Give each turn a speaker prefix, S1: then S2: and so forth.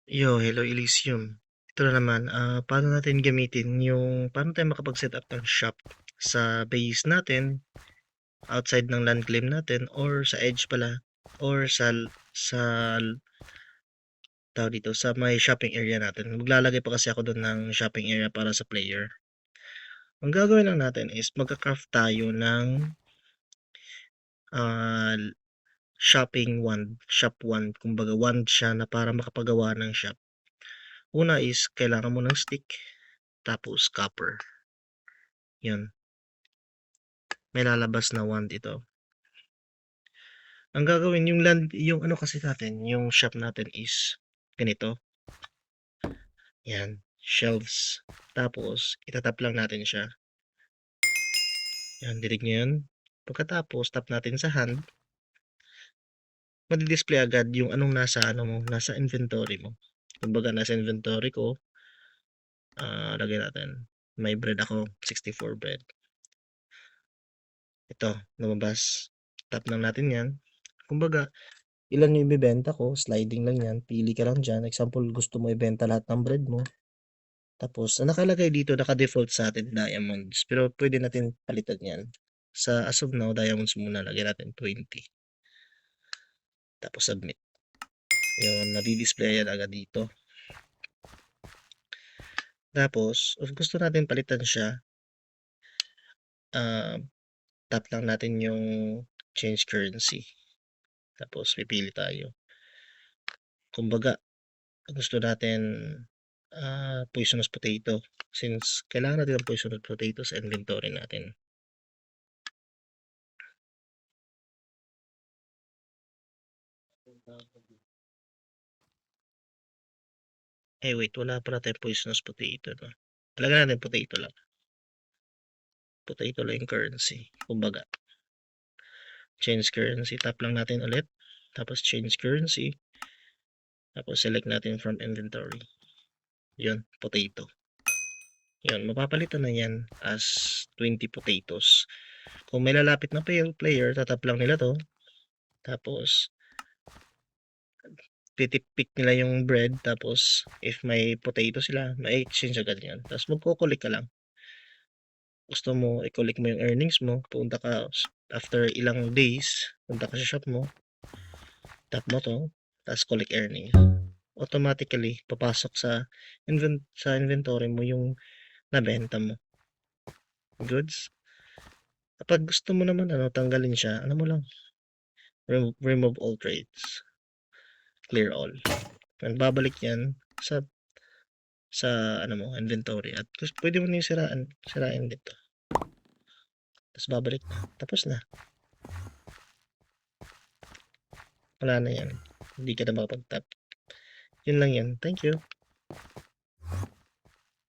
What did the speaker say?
S1: Hello Elysium. Ito na naman, paano natin gamitin paano tayo makapag-setup ng shop sa base natin, outside ng land claim natin, or sa edge pala, or sa tawag dito, sa may shopping area natin. Maglalagay pa kasi ako doon ng shopping area para sa player. Ang gagawin lang natin is magka-craft tayo ng ah, shopping wand, shop wand. Kumbaga wand siya na para makapagawa ng shop. Una is kailangan mo ng stick, tapos copper. Yun. May lalabas na wand ito. Ang gagawin yung ano kasi natin, yung shop natin is ganito. Yan, shelves. Tapos itatap lang natin siya. Yan, dinig niyo yun. Pagkatapos tap natin sa hand, madi-display agad yung anong nasa ano mo, nasa inventory mo. Kumbaga nasa inventory ko, lagay natin. May bread ako, 64 bread. Ito, lumabas. Tap lang natin yan. Kumbaga, ilan yung ibibenta ko, sliding lang yan, pili ka lang dyan. Example, gusto mo ibenta lahat ng bread mo. Tapos, ang nakalagay dito, naka-default sa atin, diamonds. Pero pwede natin palitan yan. Sa as of now, diamonds muna, lagyan natin 20. Tapos, submit. Yun, nadi-display yan agad dito. Tapos, if gusto natin palitan siya, tap lang natin yung change currency. Tapos, pipili tayo. Kumbaga, gusto natin poisonous potato, since kailangan natin ng poisonous potato sa inventory natin. Wait, wala pala tayong poisonous potato, no? Talaga natin potato lang. Potato lang yung currency. Kumbaga, change currency. Tap lang natin ulit. Tapos change currency. Tapos select natin from inventory. Yun, potato. Yun, mapapalitan na yan as 20 potatoes. Kung may lalapit na player, tatap lang nila to. Tapos, pitik-pick nila yung bread. Tapos, if may potato sila, ma-exchange agad yan. Tapos, magkukulik ka lang. Gusto mo, i-collect mo yung earnings mo. Punta ka after ilang days. Punta ka sa shop mo. Tap mo to. Tapos, collect earnings. Automatically, papasok sa inventory mo yung nabenta mo. Goods. Kapag gusto mo naman, tanggalin siya, ano mo lang, remove all trades. Clear all. And babalik yan sa ano mo, inventory. At pwede mo na yung sirain dito. Tapos babalik na. Tapos na. Wala na yan. Hindi ka na makapag-tap. Yun lang yan. Thank you.